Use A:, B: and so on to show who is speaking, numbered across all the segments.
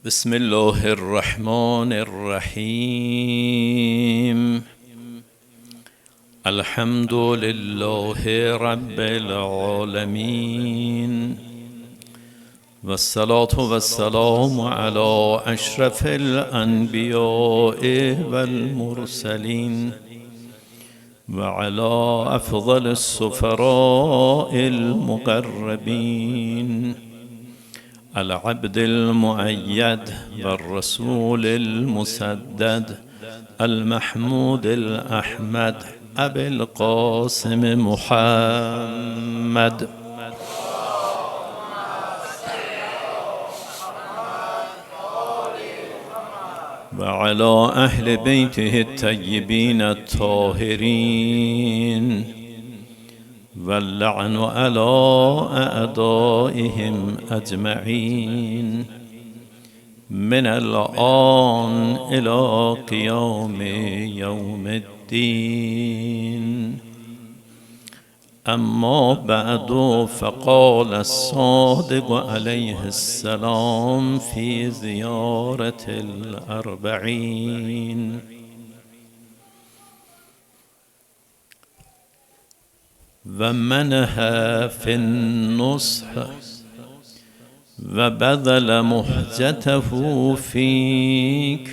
A: بسم الله الرحمن الرحيم الحمد لله رب العالمين والصلاة والسلام على أشرف الأنبياء والمرسلين وعلى أفضل السفراء المقربين العبد المؤيد والرسول المسدد المحمود الأحمد أبي القاسم محمد وعلى أهل بيته الطيبين الطاهرين واللعن على أعدائهم أجمعين من الآن إلى قيام يوم الدين. أما بعد، فقال الصادق عليه السلام في زيارة الأربعين: ومنح في النصح وبذل مهجته فيك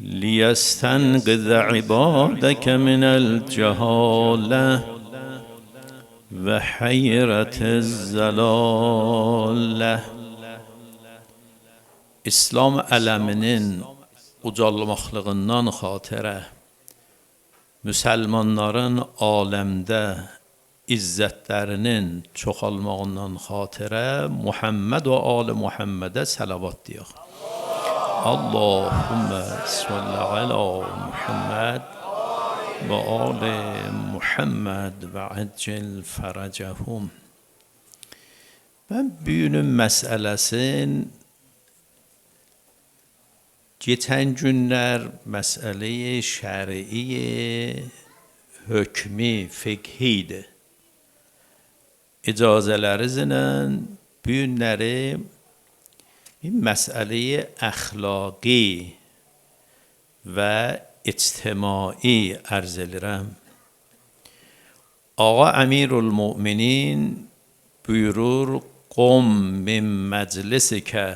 A: ليستنقذ عبادك من الجهالة وحيرة الزلالة. İslam aləminin ucalmaqlığından xatirə müsəlmanların aləmdə izzətlərinin çoxalmağından xatirə Muhammed və ali Muhammedə salavat deyək. Allahümme salli ala Muhammed və ali Muhammed və accil fərəcəhum. Ben büyünün məsələsin geçen günler mesele-i şer'i, hükmü, fikhiydi. İcazelerinizlə bu günləri mesele-i əxlaqi və ictimai ərz edirəm. Ağa Əmirul Müminin buyurur: "Qum min məclisikə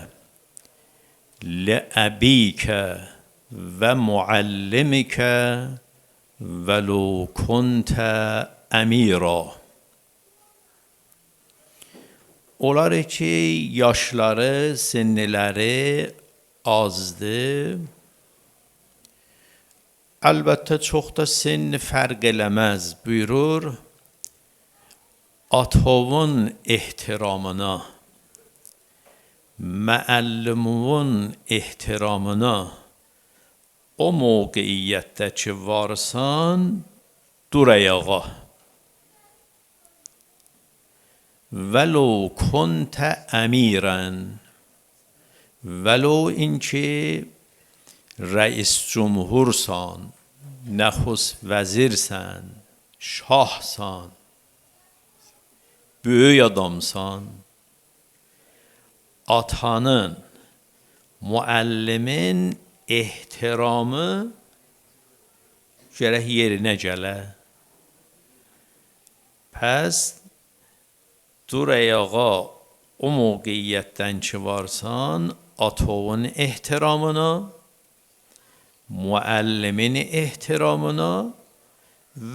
A: لأبيك ومعلمك ولو كنت أميرا." Onlar ki yaşları, sinniləri azdır. Əlbəttə çox da sinni fərq eləməz. Buyurur: atovun ehtiramına, müəllimun ehtiramına o mövqeyiyyətdə ki varsan, dur ayağa. Vəlo kuntə əmirən, vəlo inki rəis cumhursan, nəxus vəzirsən, şahsan, böyük adamsan, atanın, müəllimin ehtiramı gərək yerinə gələ. Pəs dur ayağa o mövqeyiyyətdən ki varsan, atovun ehtiramına, müəllimin ehtiramına,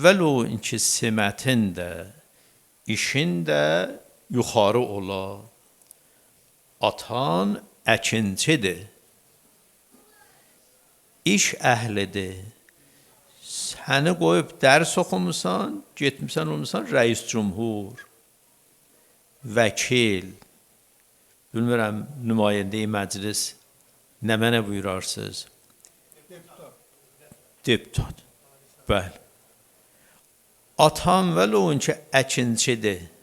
A: vəlo inki simətin də, işin də yuxarı ola. Atan əkinçidir, iş əhlidir. Səni qoyub dərs oxumusan, getmişsən olmuşsan rəis cumhur, vəkil, bilmirəm nümayəndə-i məclis nə mənə buyurarsınız? Deputat. Bəli. Atan vəlo ki əkinçidir,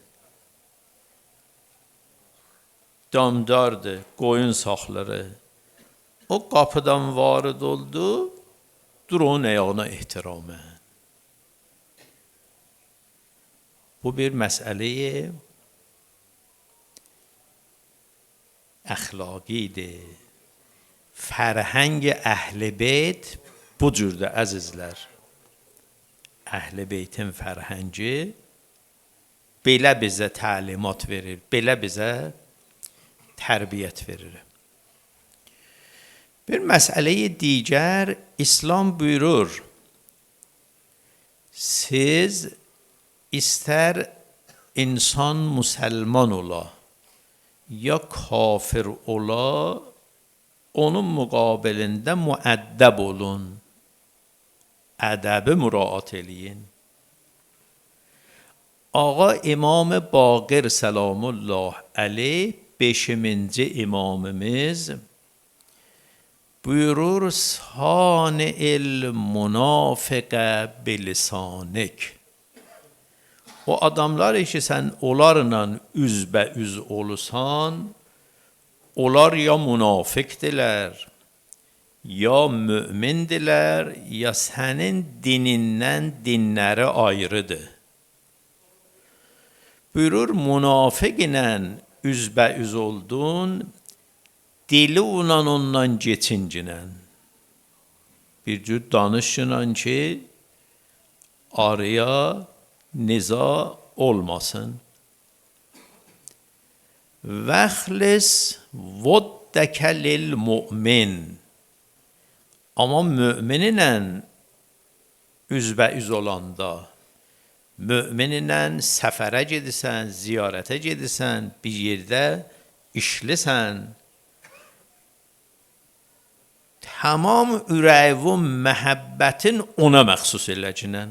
A: damdardır, qoyun saxları. O qapıdan varid oldu, dur onun ayağına ehtiramə. Bu bir məsələyi əxlaqidir. Fərhəng Əhl-i Beyt bu cürdür əzizlər. Əhl-i Beytin fərhəngi belə bizə təlimat verir, belə bizə tərbiyyət verir. Bir məsələyi digər, İslam buyurur, siz istər insan müsəlman ola, ya kafir ola, onun müqabilində müəddəb olun, ədəbi müraat eləyin. Ağa İmam Baqir Səlamullah əleyh 5-ci imamımız buyurur sani'il münafıqə bilisanik. O adamlar ki sən onlarla üzbəüz olursan, onlar ya münafiqdirlər, ya mümindirlər, ya sənin dinindən dinləri ayrıdır. Buyurur, münafiq ilə üzbəüz oldun, dili ondan geçincinən. Bir cür danışınan ki, araya niza olmasın. Vəxlis voddəkə lil mümin. Amma mümininlə üzbəüz olanda, mümininlə səfərə gedirsən, ziyarətə gedirsən, bir yerdə işlisən, tamam ürəyi məhəbbətin ona məxsus eləcəksən.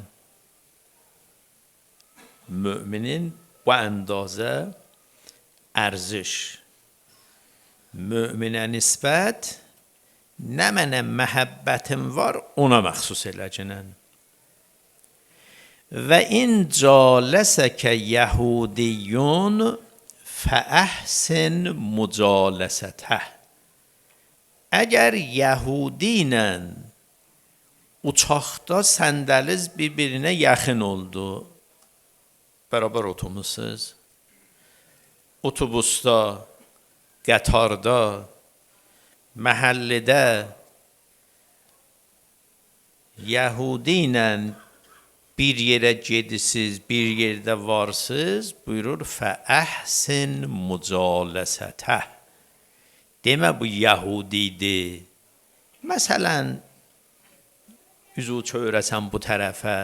A: Müminin bu əndazə ərziş. Müminə nisbət nə mənə məhəbbətim var, ona məxsus eləcəksən. Və in caləsəkə yəhudiyyun fəəhsin mücaləsətəh. Əgər yəhudi ilə uçaqda səndəliz bir-birinə yaxın oldu, bərabər oturmuşsunuz, otobusda, qatarda, məhəllədə yəhudi ilə bir yerə gedirsiniz, bir yerdə varsınız, buyurur fəəhsin mücaləsətəh. Demə bu yəhudidir. Məsələn, üzü çöyrəsən bu tərəfə,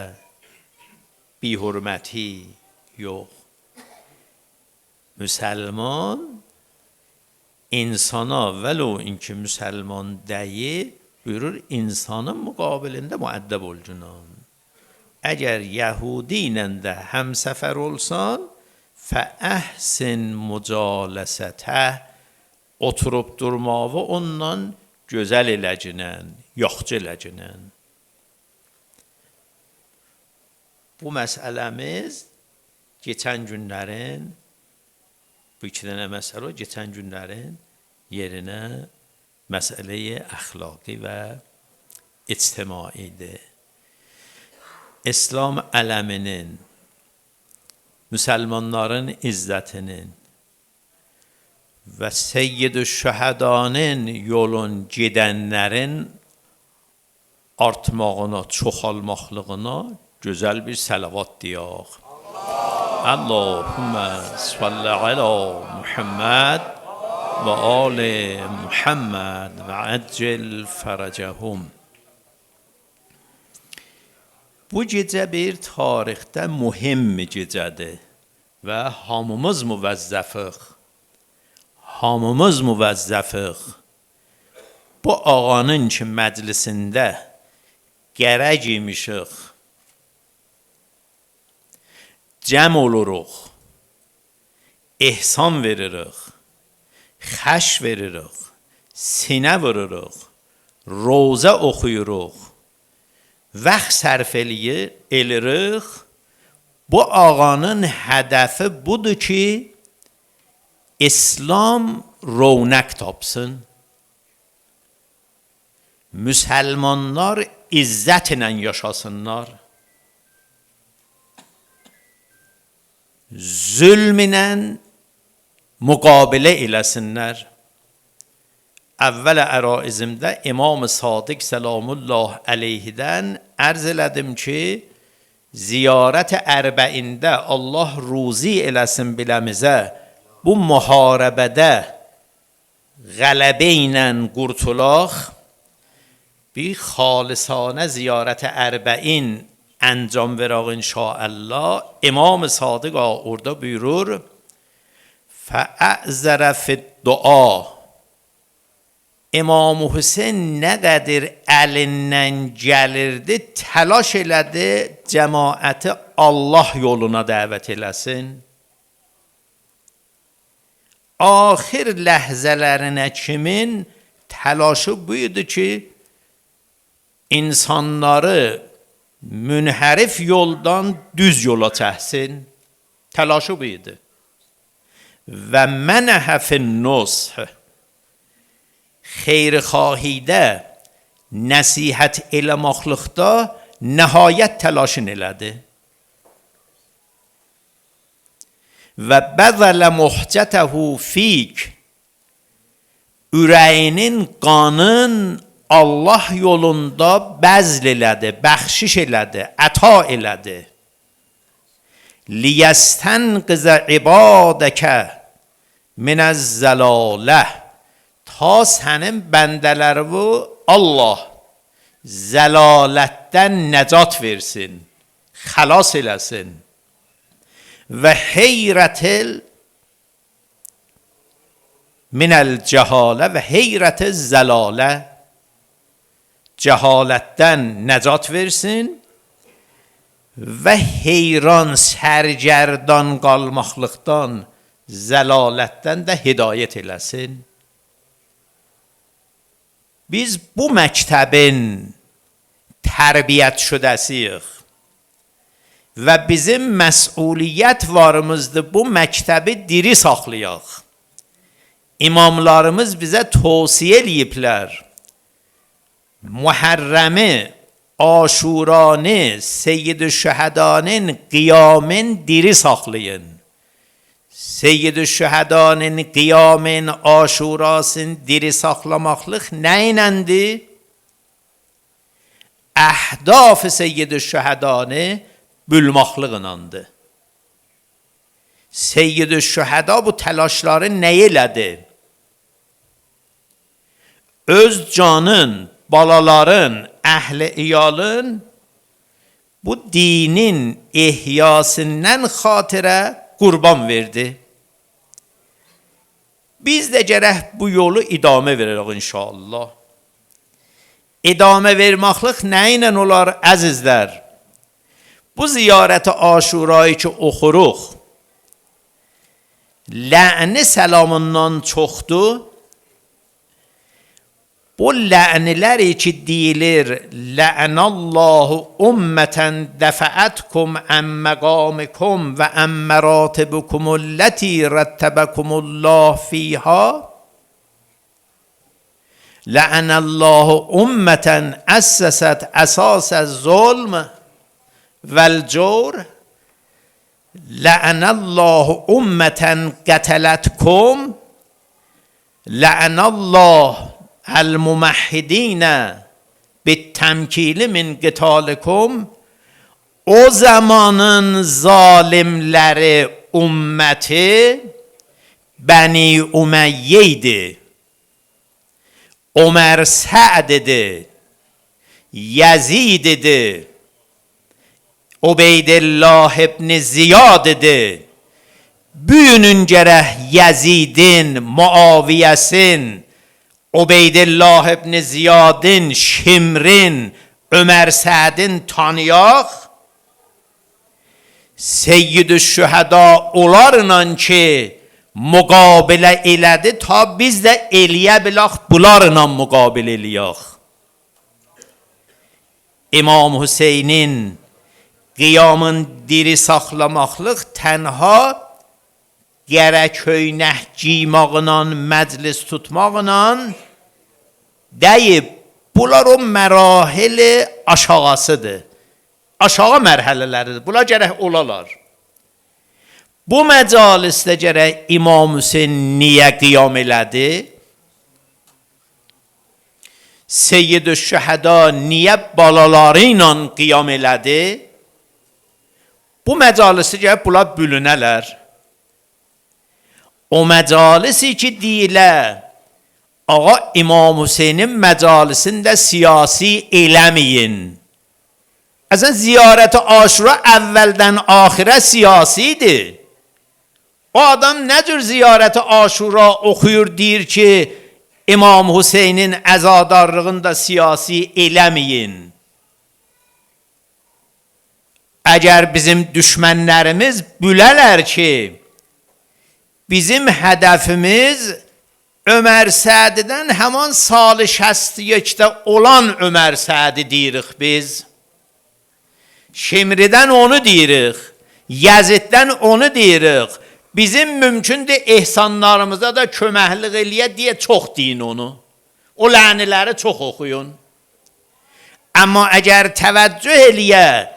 A: bi hürməti yox. Müsəlman insana vəlo inki müsəlman deyil, buyurur insanın müqabilində müəddəb olcunan. Əgər yəhudi ilə də həmsəfər olsan, fəəhsin mücaləsətəh, oturub durmağı ondan gözəl eləcəksən, yaxşı eləcəksən. Bu məsələmiz geçən günlərin, bu iki dənə məsələ o, geçən günlərin yerinə məsələyi əxlaqi və ictimaidir. İslam ələminin, müsəlmanların izzətinin və Seyyid-i Şühədanın yolun gedənlərin artmağına, çoxalmaqlığına gözəl bir səlavat deyək. Allahümmə salli alə Muhammed və ali Muhammed və əccil fərəcəhum. Bu gecə bir tarixdə mühim gecədir və hamımız müvəzzəfiq. Hamımız müvəzzəfiq. Bu ağanın ki məclisində gərək imişik, cəm oluruq, ehsan veririk, xəş veririk, sinə vururuq, rozə oxuyuruq, vaxt sərf eləyirik. Bu ağanın hədəfi budur ki, İslam rovnaq tapsın, müsəlmanlar izzətlə yaşasınlar, zülmlə müqabilə eləsinlər. əvvəl əraizimdə İmam Sadiq Səlamullah əleyhidən ərz elədim ki, ziyarət ərbəində Allah ruzi eləsin biləmizə, bu müharibədə qələbə ilə qurtulaq, bir xالصانه ziyarət ərbəin انجام veraq inşallah. İmam Sadiq orada buyurur فَأَعْزَرَ فِي الدُّعَا İmam Hüseyin nə qədər əlindən gəlirdi, təlaş elədi, cəmaəti Allah yoluna dəvət eləsin. Axir ləhzələrinə kimin təlaşı buydu ki, insanları münhərif yoldan düz yola çəksin. Təlaşı buydu. Və mənəhə fin-nush xeyrxahidə, nəsihət eləmaqlıqda nəhayət təlaşın elədi. Və bəzələ muhcətəhu fik, ürəyinin qanın Allah yolunda bəzl elədi, bəxşiş elədi, əta elədi. Liyəstənqizə ibadəkə minəz-zəlalə, ta sənin bəndələri Allah zəlalətdən nəcat versin, xəlas eləsin. Və heyrətil minəl cəhalə və heyrətil zəlalə, cəhalətdən nəcat versin və heyran sərgərdan qalmaqlıqdan, zəlalətdən də hidayət eləsin. Biz bu məktəbin tərbiyyət şüdəsiyik və bizim məsuliyyət varımızdır bu məktəbi diri saxlayaq. İmamlarımız bizə tövsiyə eləyiblər. Muhərrəmi, Aşuranı, Seyyid-ü-Şühədanın qiyamın diri saxlayın. Seyyid-ü-Şühədanın qiyamın, Aşurasını diri saxlamaqlıq nə iləndir? Əhdaf Seyyid-ü-Şühədanı bölmaqlığınandır. Seyyid-ü-Şühəda bu təlaşları nə elədi? Öz canın, balaların, əhl-i iyalın bu dinin ihyasından xatirə qurban verdi. Biz də gərək bu yolu idamə verək inşallah. İdamə vermaqlıq nə ilə olar əzizlər? Bu ziyarət-i Aşurayı ki oxuruq, lə'ni səlamından çoxdur. Bu lə'niləri ki deyilir, lə'nəllahu ümmətən dəfəətkum ən məqamikum və ən məratibukumulləti rəttəbəkumullah fiyha, lə'nəllahu ümmətən əssəsət əsasəz zulm vəl-cur, lə'nəllahu ümmətən qətələtkum, lə'nəllahu el-mumahhidine bit-temkili min qitalikum. O zamanın zalimləri ümməti Bəni Umeyyə idi. Ömer Səd idi, Yazid idi, Ubeydillah ibn Ziyad idi. Büyünün gərək Yazidin, Muaviyəsin, Ubeydillah ibn Ziyadin, Şimrin, Ömer Sədin tanıyaq. Seyyid-ü-Şühəda onlarla ki müqabilə elədi, ta biz də eləyə bilək bunlarla müqabilə eləyək. İmam Hüseynin qiyamın diri saxlamaqlıq tənha gərək köynək giymaqla, məclis tutmaqla deyib, bunlar o mərahili aşağısıdır. Aşağı mərhələləridir. Bunlar gərək olalar. Bu məcalisdə gərək İmam Hüseyin niyə qiyam elədi? Seyyid-ü-Şühəda niyə balaları ilə qiyam elədi? Bu məcalisi gəlib bunlar bölünələr. O məcalisi ki deyilə, ağa İmam Hüseynin məcalisində siyasi eləməyin. Əslən ziyarət-i Aşura əvvəldən axirə siyasidir. O adam nə cür ziyarət-i Aşura oxuyur, deyir ki, İmam Hüseynin əzadarlığında siyasi eləməyin. Əgər bizim düşmənlərimiz bilələr ki, bizim hədəfimiz Ömər Sədidən həman salı 61-də olan Ömər Sədi deyirik biz. Şimridən onu deyirik, Yaziddən onu deyirik. Bizim mümkündür ehsanlarımıza da köməklik eləyə deyə çox deyin onu. O lənələri çox oxuyun. Amma əgər təvəccüh eləyə,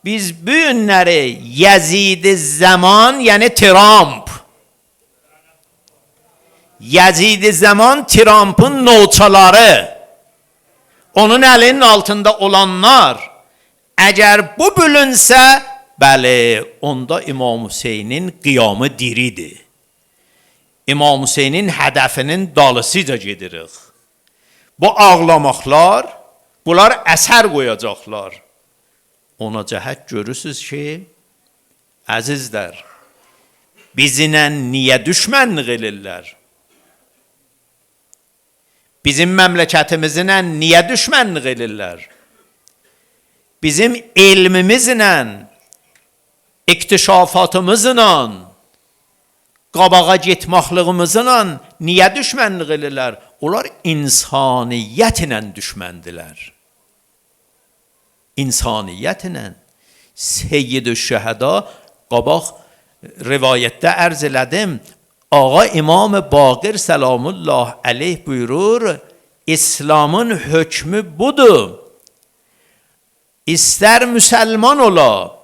A: biz bu günləri Yazid-i Zaman, yəni Trump, Yazid-i Zaman Trump'ın noçaları, onun əlinin altında olanlar, əgər bu bölünsə, bəli, onda İmam Hüseynin qiyamı diridir. İmam Hüseynin hədəfinin dalısıca gedirik. Bu ağlamaqlar, bunlar əsər qoyacaqlar. Ona cəhət görürsünüz ki, əzizlər, bizimlə niyə düşmənlik elirlər? Bizim məmləkətimizlə niyə düşmənlik elirlər? Bizim elmimizlə, iktişafatımızla, qabağa getmaqlığımızla niyə düşmənlik elirlər? Onlar insaniyyətlə düşməndilər. İnsaniyyətlə. Seyyid-ü-Şühəda qabaq rivayətdə ərz elədim. Ağa İmam Baqir Səlamullah əleyh buyurur, İslamın hökmü budur. İstər müsəlman ola,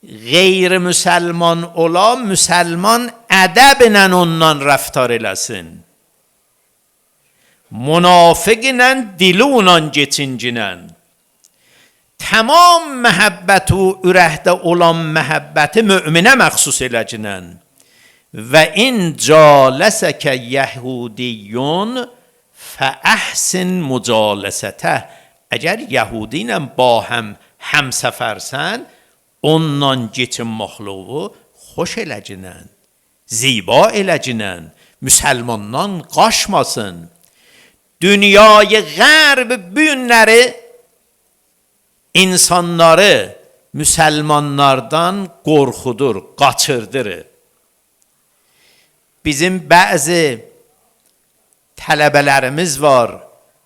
A: qeyri-müsəlman ola, müsəlman ədəblə ondan rəftar eləsin. Münafiqlə, dili ondan geçincinlə. Tamam məhəbbəti ürəkdə olan məhəbbəti möminə məxsus eləcinən. Və in caləsəkə yəhudiyyun fəəhsin mücaləsətə. Əgər yəhudi ilə ba həmsəfərsən, ondan geçinmaqlığı xoş eləcinən, ziba eləcinən, müsəlmandan qaçmasın. Dünyayı qərb bu günləri insanları müsəlmanlardan qorxudur, qaçırdır. Bizim bəzi tələbələrimiz var,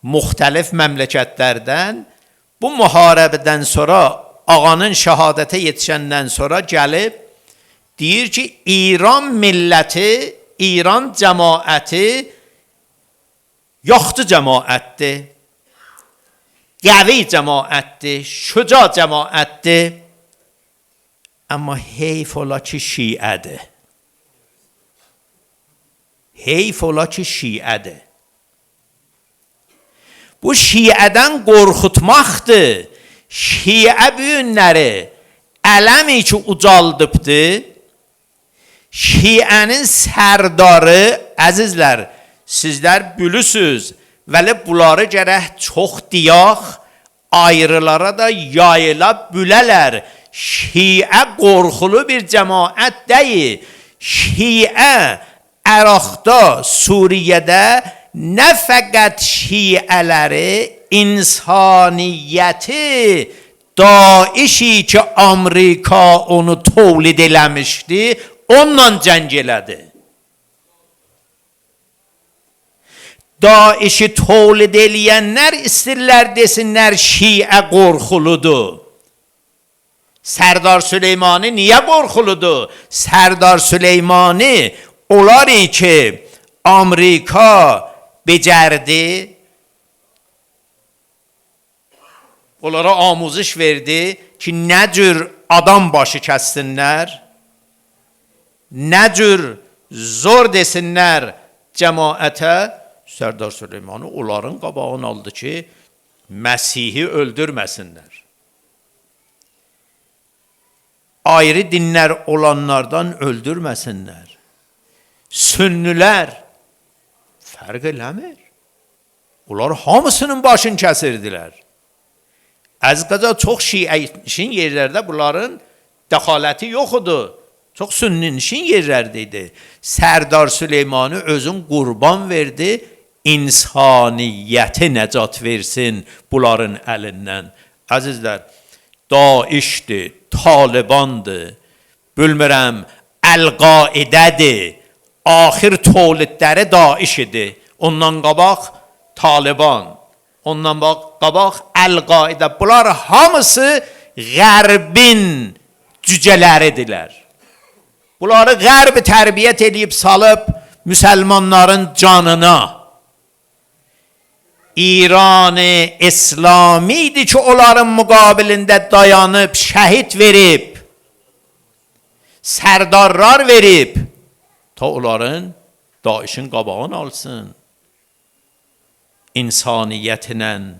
A: müxtəlif məmləkətlərdən. Bu müharibədən sonra, ağanın şəhadətə yetişəndən sonra gəlib, deyir ki, İran milləti, İran cəmaəti yoxdur cəmaətdir. Qəvi cəmaətdir, şüca cəmaətdir. Amma heyf ola ki, şiədir. Heyf ola ki, şiədir. Bu şiədən qorxutmaqdır. Şiə bu günləri ələmi ki ucaldıbdır. Şiənin sərdarı, əzizlər, sizlər bilirsiniz, vəli bunları gərək çox deyək, ayrılara da yayıla bilələr. Şiə qorxulu bir cəmaət deyil. Şiə Əraqda, Suriyədə nə fəqət şiələri insaniyyəti Daişi ki Amerika onu tövlid eləmişdi, onunla cəng elədi. Daişi tövlid eləyənlər istirlər desinlər şiə qorxuludur. Sərdar Süleymani niyə qorxuludur? Sərdar Süleymani onları ki Amerika becərdi, onlara amuzış verdi ki nə cür adam başı kəssinlər, nə cür zor desinlər cəmaətə. Sərdar Süleymani onların qabağını aldı ki, Məsihi öldürməsinlər. Ayrı dinlər olanlardan öldürməsinlər. Sünnilər fərq eləmir. Onlar hamısının başını kəsirdilər. Əzqaza çox şiəşin yerlərdə bunların dəxaləti yox idi. Çox sünninşin yerlərdə idi. Sərdar Süleymani özün qurban verdi, insaniyyəti nəcat versin bunların əlindən. Əzizlər, Daişdir, Talibandır, bilmirəm, Əl-Qaidədir, axir tolidləri Daiş idi. Ondan qabaq Taliban, ondan qabaq Əl-Qaidə. Bunlar hamısı Qərbin cücələridirlər. Bunları Qərb tərbiyyət edib salıb müsəlmanların canına. İran-ı İslami idi ki, onların müqabilində dayanıb, şəhid verib, sərdarlar verib, ta onların Daişin qabağını alsın. İnsaniyyətinə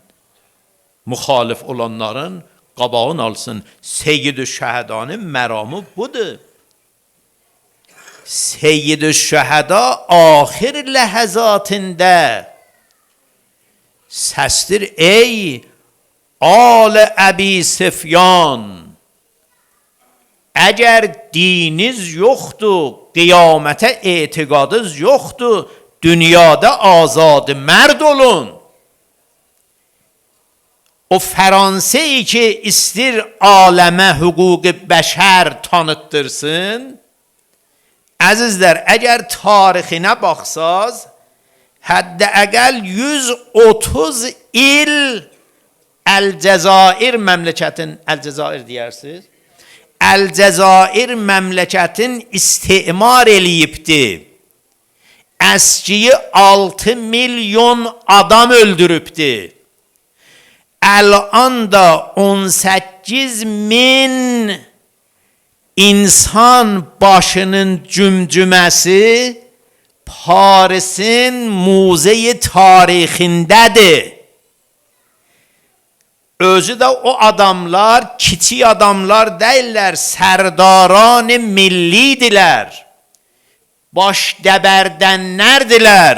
A: müxalif olanların qabağını alsın. Seyyid-i Şəhədanın məramı budur. Seyyid-i Şəhəda axir ləhəzatında səsdir: ey Al-ı Əbi Sefyan, əgər diniz yoxdur, qiyamətə etiqadınız yoxdur, dünyada azad mərd olun. O Franseyi ki istir aləmə hüquq-i bəşər tanıttırsın, əzizlər, əgər tarixinə baxsaz, hətta əqəl 130 il Əl-Cəzair məmləkətin, Əl-Cəzair deyərsiniz, Əl-Cəzair məmləkətin istimar eləyibdi. Əskiyi 6 milyon adam öldürübdi. Əl-an da 18 min insan başının cümcüməsi Parisin muzeyi tarixindədir. Özü də o adamlar kiçik adamlar deyirlər, sərdaran millidilər, baş dəbərdənlərdilər.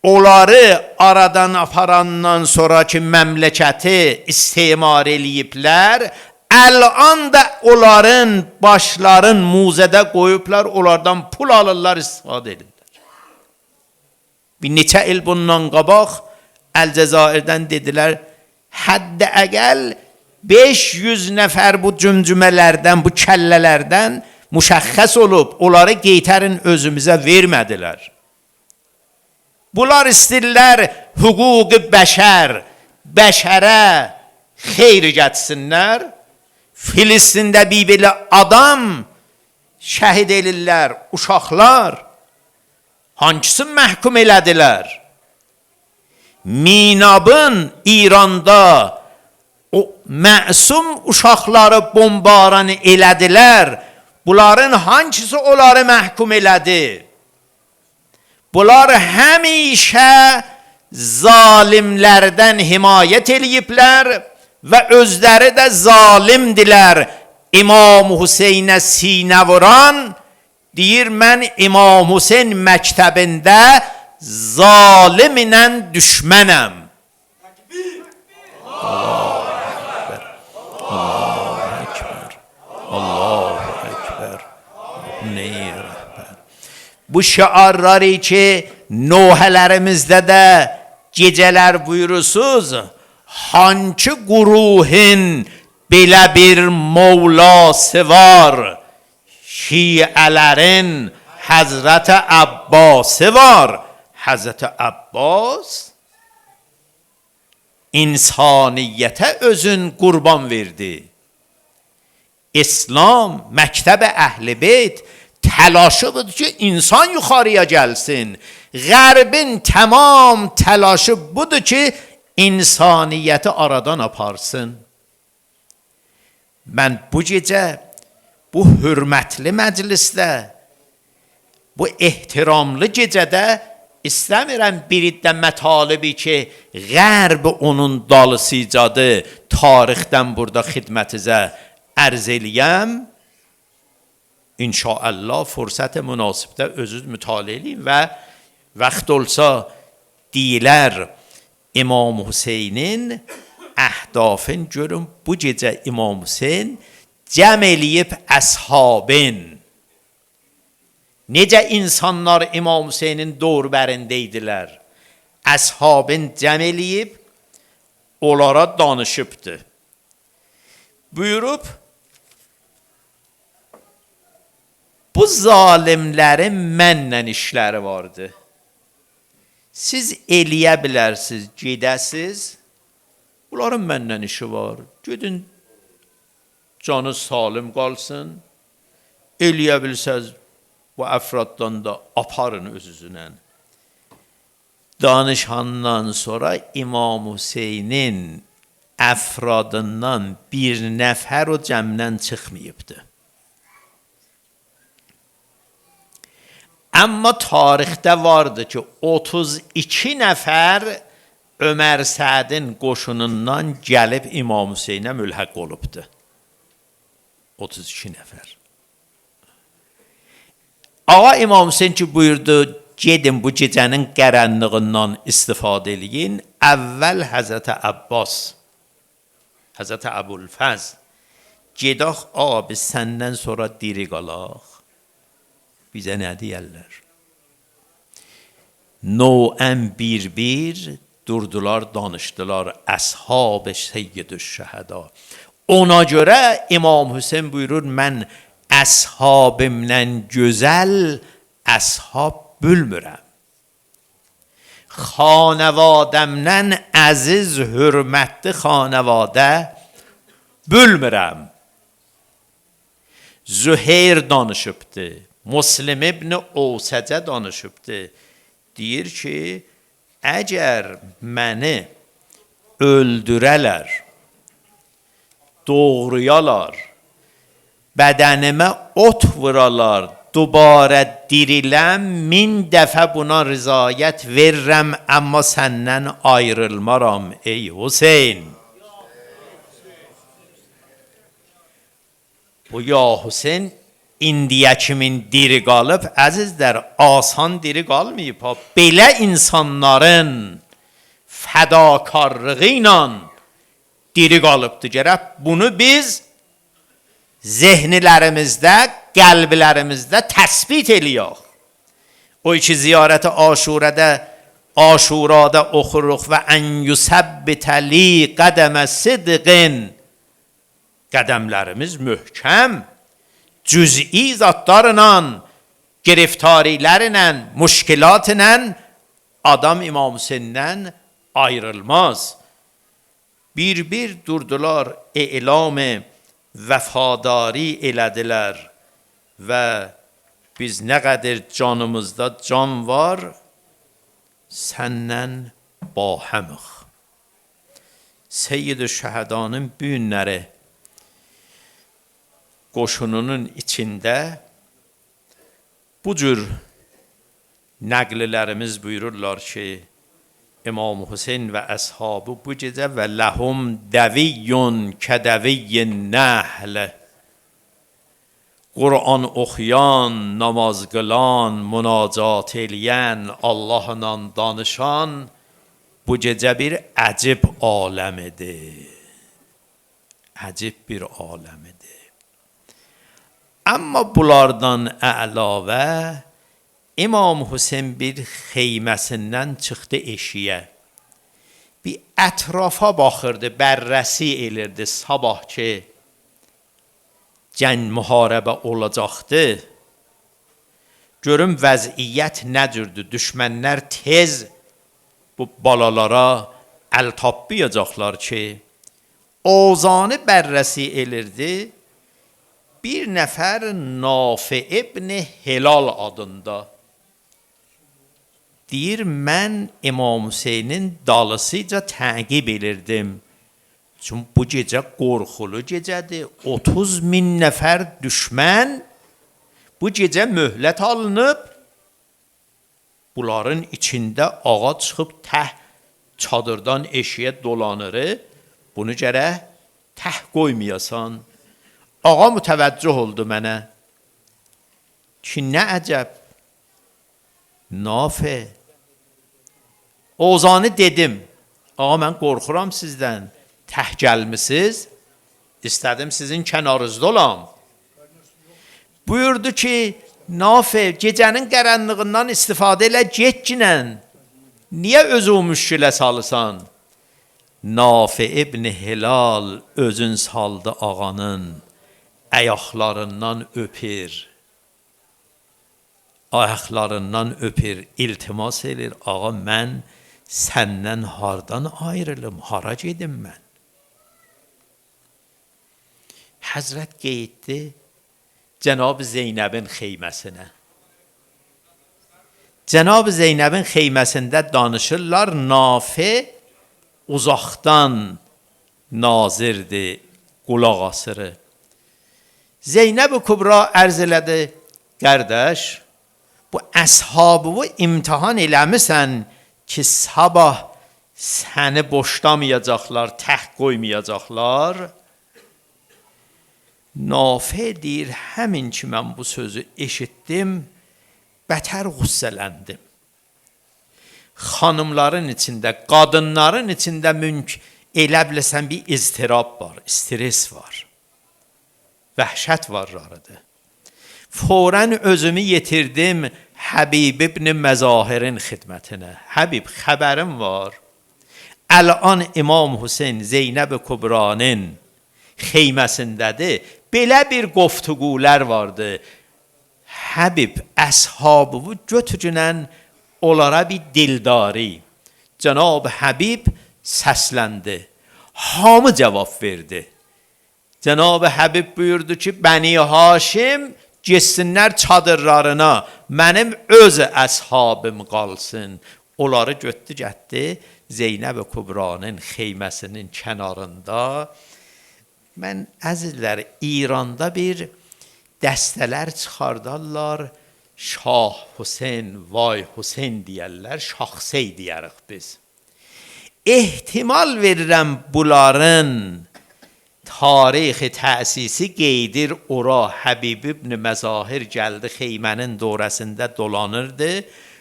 A: Onları aradan aparandan sonraki məmləkəti istimar eləyiblər. Əl-an da onların başların muzədə qoyublar, onlardan pul alırlar, istifadə edirlər. Bir neçə il bundan qabaq Əl-Cəzairdən dedilər, hətta əqəl 500 nəfər bu cümcümələrdən, bu kəllələrdən müşəxəs olub, onları qeytərin özümüzə vermədilər. Bunlar istirlər hüquq-i bəşər, bəşərə xeyri getsinlər. Filistində bir belə adam şəhid elirlər, uşaqlar. Hangisi məhkum elədilər? Minabın İranda o məsum uşaqları bombaran elədilər. Bunların hangisi onları məhkum elədi? Bunlar həmişə zalimlərdən himayət eləyiblər və özləri də zalimdilər. İmam Hüseynə sinə vuran deyir, mən İmam Hüseyn məktəbində zalimlə düşmənəm. Allahu Ekber, Allahu Ekber, Allahu Ekber, Ney rəhbər. Bu şiarları ki nohələrimizdə də gecələr buyurusuz, hançı quruhin belə bir Mevlası var, Şiələrin Həzrət Abbası var. Həzrət Abbas insaniyyətə özün qurban verdi. İslam, məktəb-i Əhl-i Beyt təlaşı budur ki, insan yuxarıya gəlsin. Qərbin tamam təlaşı budur ki, insaniyyəti aradan aparsın. Mən bu gecə, bu hürmətli məclisdə, bu ehtiramlı gecədə İstəmirəm birindən mətalibi ki, Qərb onun dalısıcadı, tarixdən burada xidmətinizə ərz eləyəm. İnşallah fürsət münasibdə özünüz mütaliə edin və vaxt olsa deyilər İmam Hüseynin əhdafın görün bu gecə İmam Hüseyn cəm eləyib əshabın. Necə insanlar İmam Hüseynin doğrubərində idilər. Əshabın cəm eləyib onlara danışıbdı. Buyurub bu zalimlərin mənlə işləri vardı. Siz eləyə bilərsiniz, gedəsiz. Bunların mənlə işi var. Gedin canı salim qalsın. Eləyə bilsəz bu əfraddan da aparın öz-üzünə. Danışandan sonra İmam Hüseynin əfradından bir nəfər o cəmdən çıxmayıbdı. Amma tarixdə vardı ki 32 nəfər Ömər Sədin qoşunundan gəlib İmam Hüseynə mülhəq olubdu. 32 nəfər. Ağa İmam Hüseyn ki buyurdu, gedin bu gecənin qaranlığından istifadə eləyin. Əvvəl Həzrət Abbas, Həzrət Əbulfəz, gedək abi səndən sonra diri qalaq. Bizə nə deyərlər? Noən bir durdular, danışdılar əshab Seyyidü'ş-Şəhəda. Ona görə İmam Hüseyn buyurur, mən əshabımla gözəl əshab bülmürəm. Xanavadəmdən əziz, hürmətli xanavadə bülmürəm. Züheyr danışıbdı. Muslim ibn Osəcə danışıbdı. Deyir ki, əgər məni öldürələr, doğruyalar, bədənimə ot vuralar, dubarə diriləm, 1000 dəfə buna rızayət verirəm, amma səndən ayrılmaram ey Hüseyn. Bu ya Hüseyn indiyə kimin diri qalıb, əzizlər, asan diri qalmayıb. Belə insanların fədakarlığı ilə diri qalıbdır. Gərək bunu biz zehnilərimizdə, qəlblərimizdə təsbit eləyək. O iki ziyarəti Aşurada oxuruq və ən yüsəbbitə li qədəmə sidqin. Qədəmlərimiz möhkəm, cüz'i zatlarla, giriftarilərlə, müşkilatla adam İmam Hüseyndən ayrılmaz. Bir durdular, e'lam-ı vəfadari elədilər və biz nə qədər canımızda can var, səndən bahəmıq. Seyyid-i-Şəhədanın büyünləri qoşununun içində bu cür nəqlilərimiz buyururlar ki, İmam Hüseyn və əshabı bu gecə və ləhum dəviyyun kədəviyyin nəhlə, Qur'an oxuyan, namaz qılan, münacat eləyən, Allahla danışan bu gecə bir əcib aləmidir. Əcib bir aləmidir. Amma bunlardan əlavə İmam Hüseyn bir xeyməsindən çıxdı eşiyə. Bir ətrafa baxırdı, bərrəsi elirdi sabah ki, cəng müharibə olacaqdı. Görüm vəziyyət nə cürdür? Düşmənlər tez bu balalara əl tapmayacaqlar ki, ozanı bərrəsi elirdi. Bir nəfər Nafi ibn Hilal adında deyir, mən İmam Hüseynin dalısıca təqib edirdim. Çünki bu gecə qorxulu gecədir. 30.000 nəfər düşmən bu gecə möhlət alınıb Bunların içində ağa çıxıb təh çadırdan eşiyə dolanır. Bunu gərək təh qoymayasan. Ağa mütəvəccüh oldu mənə ki, nə əcəb, Nafi. Ozanı dedim, ağa mən qorxuram sizdən, təh gəlmisiniz, istədim sizin kənarınızda olam. Buyurdu ki, Nafi, gecənin qaranlığından istifadə elə getginən, niyə özü o müşkilə salırsan? Nafi ibn Hilal özün saldı ağanın, ayaqlarından öpür. Ayaqlarından öpür, iltimas edir. Ağa, mən səndən hardan ayrılım, hara gedim mən? Həzrət qeyddi Cənab-ı Zeynəbin xeyməsinə. Cənab-ı Zeynəbin xeyməsində danışırlar, Nafi uzaqdan nazirdir, qulaq asırı. Zeynəb-i Kubra ərz elədi, qardaş, bu əshabı imtihan eləmisən ki, sabah səni boşlamayacaqlar, təh qoymayacaqlar. Nafi deyir, həmin ki mən bu sözü eşitdim, bətər qüssələndim. Xanımların içində, qadınların içində elə biləsən bir iztirab var, stres var, vəhşət varlarıdır. Fौरən özümü yetirdim Həbib ibn Məzahirin xidmətinə. Həbib, xəbərim var. Əlan İmam Hüseyin Zeynəb-i Kubranın xeyməsindədir. Belə bir qoftuqulər vardı. Həbib, əshabı götürünən onlara bir dildari. Cənab Həbib səsləndi. Hamı cavab verdi. Cənab Həbib buyurdu ki, Bəni Haşim getsinlər çadırlarına, mənim öz əshabım qalsın. Onları götdü, getdi Zeynəb-i Kubranın xeyməsinin kənarında. Mən əzizlər, İranda bir dəstələr çıxardarlar, Şah Hüseyin, Vay Hüseyin deyərlər, Şahsey deyərik biz. Ehtimal verirəm bunların tarixi təsisi qeydir ora. Həbib ibn Məzahir gəldi, xeymənin dorəsində dolanırdı.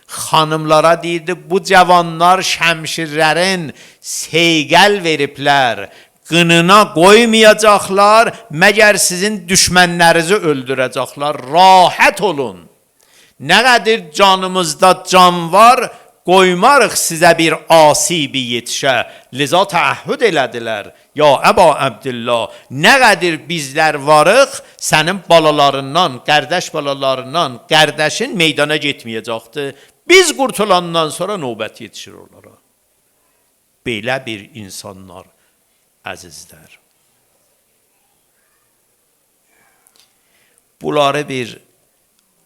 A: Xanımlara deyirdi, bu cavanlar şəmşirlərin seyqəl veriblər, qınına qoymayacaqlar, məgər sizin düşmənlərinizi öldürəcəklər, rahat olun. Nə qədər canımızda can var, qoymarıq sizə bir asibi yetişə. Liza təəhhüd elədilər. Ya Əba Əbdillah, nə qədər bizlər varıq, sənin balalarından, qardaş balalarından, qardaşın meydana getməyəcəkdir. Biz qurtulandan sonra növbət yetişir onlara. Belə bir insanlar, əzizlər. Bunları bir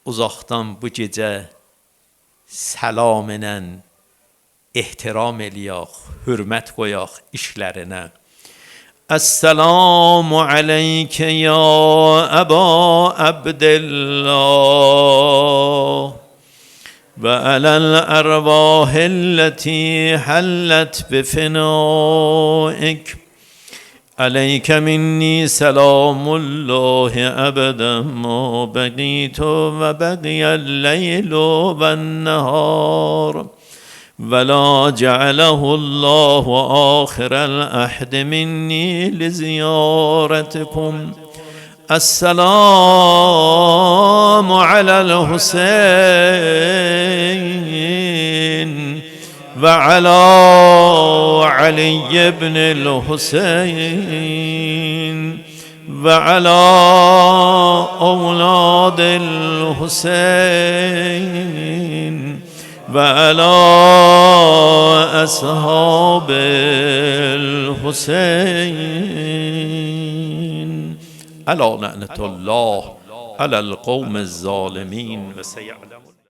A: uzaqdan bu gecə salam ilə ehtiram eləyək, hürmət qoyaq işlərinə. Esselamu aleyke ya Əba Əbdillah ve alel ervahilleti hallet bifinaik. Aleyke minni selamullahi ebeden ma begitu ve begiyel leylu ve nehar. ولا جعله الله آخر العهد مني لزيارتكم. السلام على الحسين وعلى علي بن الحسين وعلى أولاد الحسين وعلى أصحاب الحسين. ألا لعنة الله على القوم الظالمين وسيعلمون.